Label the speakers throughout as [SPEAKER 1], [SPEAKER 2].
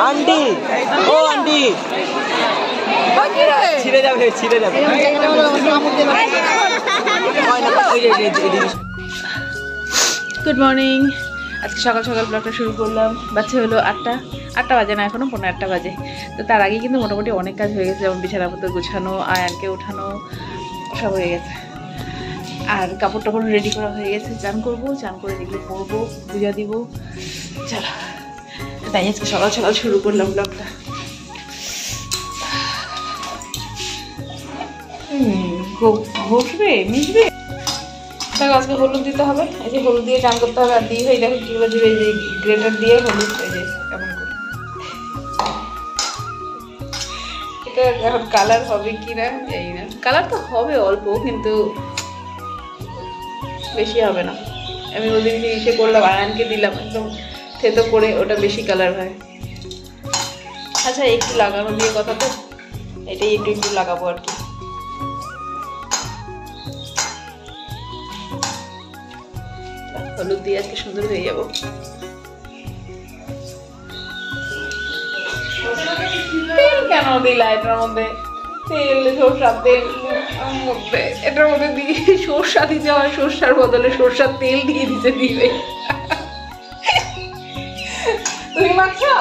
[SPEAKER 1] Aunty ও aunty ছিঁড়ে যাবে ছিঁড়ে যাবে।
[SPEAKER 2] Good morning. আজকে সকাল সকাল ব্লগটা শুরু করলাম। বাচ্চা হলো 8টা বাজে না, এখনও 8:15 বাজে। তো তার আগে কিন্তু মোটামুটি অনেক কাজ হয়ে গেছে, যেমন বিছানাপত্র গুছানো, আয়ানকে ওঠানো সব হয়ে গেছে। আর কাপড় টাপড় রেডি করা হয়ে গেছে। চান করবো, চান করে যেগুলো পরবো, পূজা দিব। চলো, তাই আজকে সকাল সকাল শুরু করলাম ব্লগটা। ঘষবে মিশবে। দেখো আজকে হলুদ দিতে হবে, এই যে হলুদ দিয়ে চান করতে হবে। আর দিয়ে হয়ে দেখো কীগুলো দিবে, এই যে গ্রেটার দিয়ে হলুদ, এই যে কেমন করে এটা এখন কালার হবে কি না জানি না। কালার তো হবে অল্প, কিন্তু বেশি হবে না। আমি ওদিন ইসে করলাম, আয়ানকে দিলাম একদম থেতো করে, ওটা বেশি কালার হয়। আচ্ছা একটু লাগানো দিয়ে কথা তো, এটাই একটু একটু লাগাবো আর কি। হলুদ দিয়ে আজকে সুন্দর হয়ে যাবো। তেল কেন দিলা এটার মধ্যে? তেল, সরষার তেল মধ্যে, এটার মধ্যে দিয়ে সরষা দিতে হয়, সরষার বদলে সরষার তেল দিয়ে দিতে দিবে। তুমি মাখছো?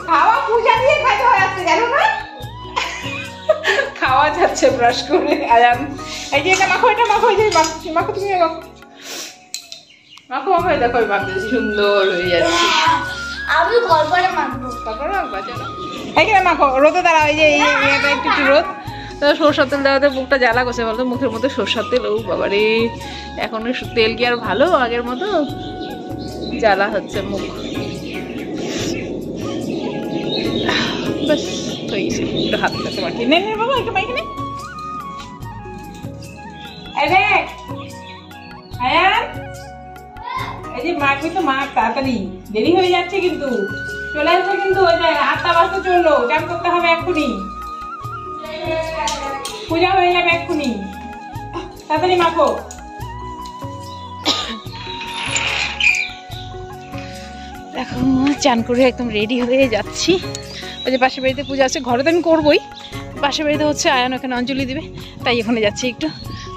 [SPEAKER 2] খাওয়া পূজা দিয়ে খাইতে হয় আজকে, জানো না? খাওয়া যাচ্ছে ব্রাশ করে। আয়ান এই যে এটা মাখো, এটা মাখো, এই যে মাখো, তুমি মাখো মাখো মাখো, দেখো মাখতে সুন্দর হয়ে যাচ্ছে।
[SPEAKER 3] আমি তারপরে মাখবো,
[SPEAKER 2] তারপরে মাখবা। চলো এইখানে মাখো, রোদে দাঁড়াও। এই যে এটা একটু একটু রোদ। তো সরষার তেল দেওয়াতে মুখটা জ্বালা করছে, বলতো মুখের মধ্যে সরষার তেল। ও বাবারে, এখন তেল কি আর ভালো আগের মতো? জ্বালা হচ্ছে মুখ। বাস হয়েছে, একটু হাত কাছে মাখিয়ে নে বাবা, একটু মাখিয়ে নে। এই যে মাখবি তো মাখ তাড়াতাড়ি, দেরি হয়ে যাচ্ছে কিন্তু। চলে আসবে কিন্তু, ওই যে 8টা বাজতে চললো, চান করতে হবে এক্ষুনি, পূজা হয়ে যাবে এক্ষুনি। তাড়াতাড়ি মাখো। দেখো চান করে একদম রেডি হয়ে যাচ্ছি। ওই যে পাশের বাড়িতে পূজা আছে, ঘরে তো আমি করবোই, পাশের বাড়িতে হচ্ছে আয়ান ওখানে অঞ্জলি দিবে, তাই ওখানে যাচ্ছি একটু।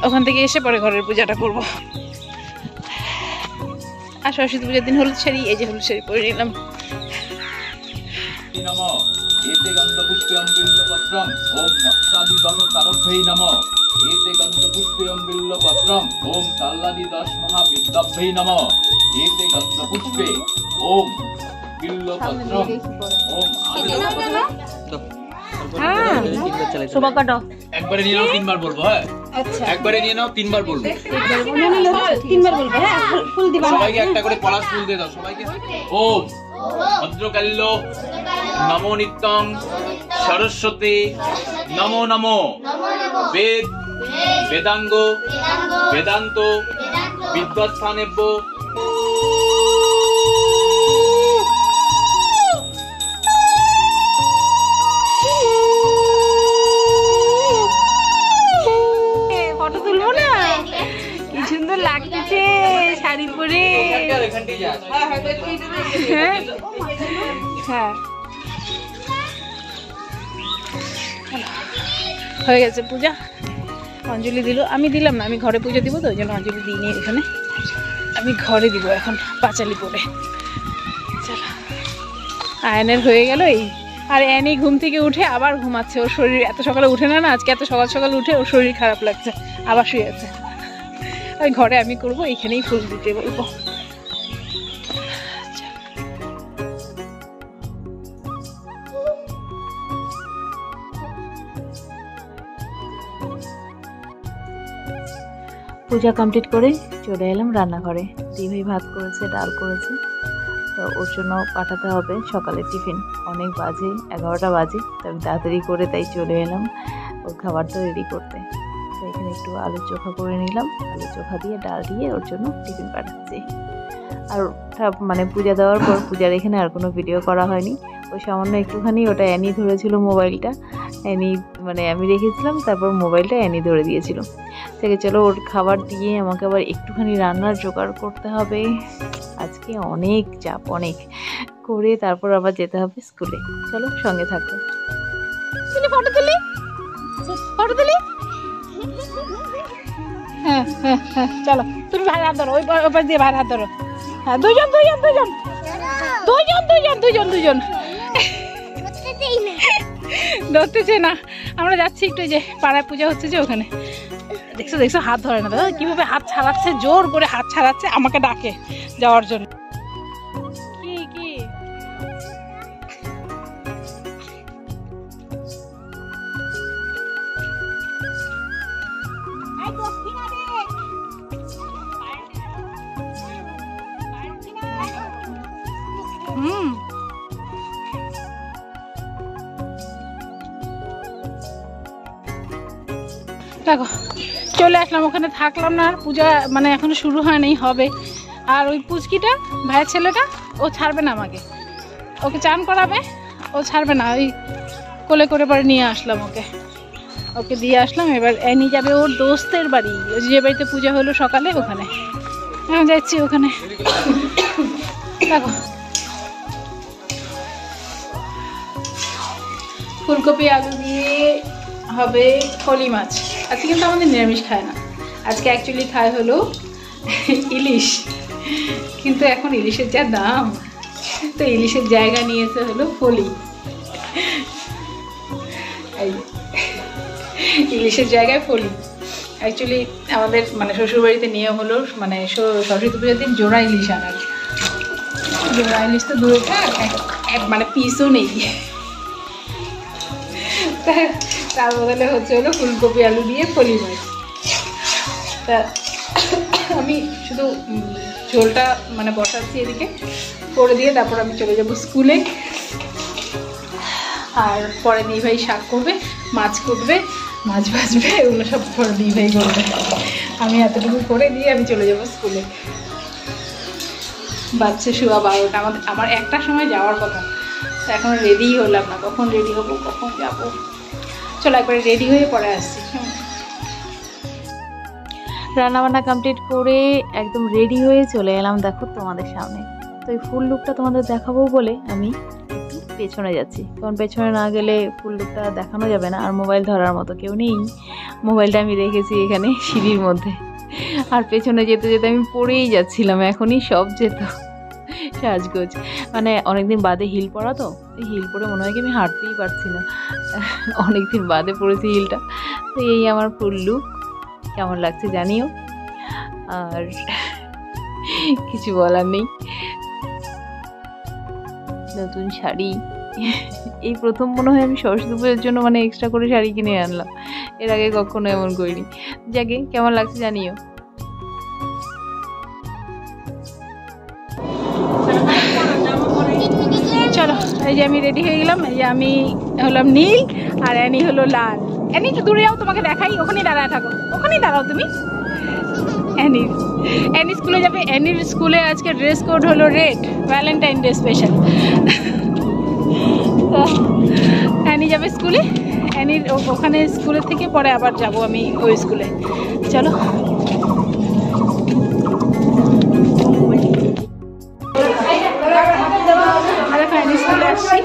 [SPEAKER 2] ওখান থেকে এসে পরে ঘরের পূজাটা করবো। আর সরস্বতী পূজার দিন হলুদ শাড়ি, এই যে হলুদ শাড়ি পরে নিলাম।
[SPEAKER 1] একবারে নিয়ে নাও, 3বার বলবো। হ্যাঁ একবারে নিয়ে নাও, 3বার বলবো।
[SPEAKER 2] 3বার বলবো। হ্যাঁ ফুল দিবা,
[SPEAKER 1] সবাইকে একটা করে পলাশ ফুল দিয়ে দাও সবাইকে। ওম ভদ্রকাল্য নমো নিত্যং সরস্বতী নমো নমো বেদ বেদাঙ্গ বেদান্ত বিদ্যাস্থানেভ্য। ফটো তুলবো না? কি সুন্দর লাগতেছে শাড়ি পরে। হ্যাঁ হয়ে গেছে পূজা। অঞ্জলি দিল, আমি দিলাম না, আমি ঘরে পুজো দিব তো, ওই জন্য অঞ্জলি দিইনি এখানে, আমি ঘরে দিব এখন পাঁচালি পরে। চলো আয়নের হয়ে গেল এই। আর অ্যানি ঘুম থেকে উঠে আবার ঘুমাচ্ছে, ওর শরীর এত সকালে উঠে না, আজকে এত সকাল সকাল উঠে ওর শরীর খারাপ লাগছে, আবার শুয়ে আছে। ওই ঘরে আমি করবো, এইখানেই ফুল দিতে বলবো। পূজা কমপ্লিট করে চলে এলাম রান্নাঘরে। দিদি ভাত করেছে, ডাল করেছে, তো ওর জন্য পাঠাতে হবে সকালে টিফিন। অনেক বাজে, 11টা বাজে, তো আমি তাড়াতাড়ি করে তাই চলে এলাম ওর খাবারটা রেডি করতে। তো এখানে একটু আলু চোখা করে নিলাম, আলু চোখা দিয়ে ডাল দিয়ে ওর জন্য টিফিন পাঠাচ্ছি।
[SPEAKER 2] আর মানে পূজা দেওয়ার পর পূজার এখানে আর কোনো ভিডিও করা হয়নি। ওই সামান্য একটুখানি ওটা অ্যানি ধরেছিল মোবাইলটা, অ্যানি মানে আমি রেখেছিলাম, তারপর মোবাইলটা অ্যানি ধরে দিয়েছিল। থেকে চলো ওর খাবার দিয়ে আমাকে আবার একটুখানি রান্নার জোগাড় করতে হবে। আজকে অনেক চাপ, অনেক করে তারপর আবার যেতে হবে স্কুলে। চলো সঙ্গে থাকো।
[SPEAKER 1] ফটো তুলি, ফটো তুলি। হ্যাঁ হ্যাঁ হ্যাঁ চলো, তুমি ভাই হাত ধরো, ওই পাশ দিয়ে ভাই হাত ধরো। হ্যাঁ দুজন দুজন দুজন দুজন দুজন দুজন দুজন ধরতেছে না। আমরা যাচ্ছি একটু, যে পাড়ায় পূজা হচ্ছে যে ওখানে। দেখছো দেখছো হাত ধরে না দাদা, কিভাবে হাত ছাড়াচ্ছে, জোর করে হাত ছাড়াচ্ছে, আমাকে ডাকে যাওয়ার জন্য। কি কি দেখো চলে আসলাম, ওখানে থাকলাম না আর। পূজা মানে এখনো শুরু হয়নি, হবে। আর ওই পুচকিটা ভাইয়ের ছেলেটা, ও ছাড়বে না আমাকে, ওকে চান করাবে, ও ছাড়বে না। ওই কোলে করে পরে নিয়ে আসলাম ওকে, ওকে দিয়ে আসলাম। এবার অ্যানি যাবে ওর দোস্তের বাড়ি, ওই যে বাড়িতে পূজা হলো সকালে, ওখানে আমি যাচ্ছি ওখানে। দেখো ফুলকপি আলু দিয়ে হবে ফলি মাছ। আজকে কিন্তু আমাদের নিরামিষ খায় না, আজকে অ্যাকচুয়ালি খায় হলো ইলিশ। কিন্তু এখন ইলিশের যা দাম, তো ইলিশের জায়গা নিয়েছে হলো ফলি। ইলিশের জায়গায় ফলি। অ্যাকচুয়ালি আমাদের মানে শ্বশুরবাড়িতে নিয়ে হলো মানে সরস্বতী পুজোর দিন জোড়া ইলিশ আনার। জোড়া ইলিশ তো দূরে এক মানে পিসও নেই, তার বদলে হচ্ছে হলো ফুলকপি আলু দিয়ে ফলি মাছ। তা আমি শুধু ঝোলটা মানে বসাচ্ছি এদিকে করে দিয়ে, তারপর আমি চলে যাব স্কুলে। আর পরে দিই ভাই শাক করবে, মাছ করবে, মাছ ভাজবে, এগুলো সব পরে দিই ভাই করবে। আমি এতটুকু করে দিয়ে আমি চলে যাব স্কুলে। বাচ্চা শুয়া 12টা, আমার একটার সময় যাওয়ার কথা, এখন রেডিই হলাম না। কখন রেডি হবো, কখন যাব? চলো একবারে রেডি হয়ে পরে আসছি।
[SPEAKER 2] রান্নাবান্না কমপ্লিট করে একদম রেডি হয়ে চলে এলাম দেখো তোমাদের সামনে। তো এই ফুল লুকটা তোমাদের দেখাবো বলে আমি একটু পেছনে যাচ্ছি, কারণ পেছনে না গেলে ফুল লুকটা দেখানো যাবে না। আর মোবাইল ধরার মতো কেউ নেই, মোবাইলটা আমি রেখেছি এখানে সিঁড়ির মধ্যে। আর পেছনে যেতে যেতে আমি পড়েই যাচ্ছিলাম, এখনই সব যেত সাজগোজ। মানে অনেকদিন বাদে হিল পরা, তো এই হিল পরে মনে হয় কি আমি হাঁটতেই পারছি না, অনেকদিন বাদে পড়েছি হিলটা। তো এই আমার ফুল লুক, কেমন লাগছে জানিও। আর কিছু বলার নেই। নতুন শাড়ি, এই প্রথম মনে হয় আমি সরস্বতী পুজোর জন্য মানে এক্সট্রা করে শাড়ি কিনে আনলাম, এর আগে কখনো এমন করিনি। যাকে কেমন লাগছে জানিও।
[SPEAKER 1] চলো এই যে আমি রেডি হয়ে গেলাম। এই যে আমি হলাম নীল আর অ্যানি হলো লাল। অ্যানি একটু দূরে যাও, তোমাকে দেখাই, ওখানেই দাঁড়ায় থাকো, ওখানেই দাঁড়াও তুমি। অ্যানি স্কুলে যাবে। অ্যানির স্কুলে আজকে ড্রেস কোড হলো রেড, ভ্যালেন্টাইন ডে স্পেশাল। তো অ্যানি যাবে স্কুলে, অ্যানির ওখানে স্কুলের থেকে পরে আবার যাব আমি ওই স্কুলে। চলো অ্যানি স্কুলে আসছি।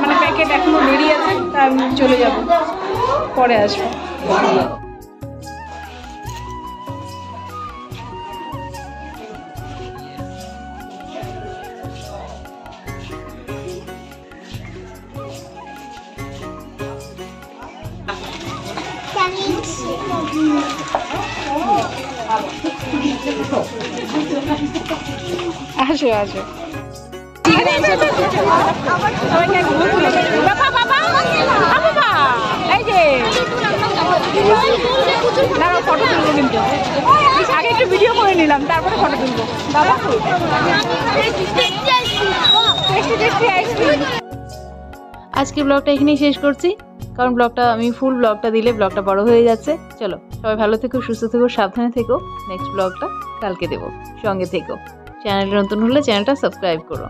[SPEAKER 1] মানে প্যাকেট এখনো রেডি আছে, তা আমি চলে যাব, পরে আসবো। আসো আসো, এই যে দাঁড়াও ফটো তুলবো, কিন্তু আগে একটু ভিডিও করে নিলাম, তারপরে ফটো তুলবো। বাবা আজকে ব্লগটা এখানেই শেষ করছি, কারণ আমি ফুল ব্লগটা দিলে ব্লগটা বড় হয়ে যাচ্ছে। চলো সবাই ভালো থেকো, সুস্থ থেকো, সাবধানে থেকো। নেক্সট ব্লগটা কালকে দেবো, সঙ্গে থেকো। চ্যানেলটা নতুন হলে চ্যানেলটা সাবস্ক্রাইব করো।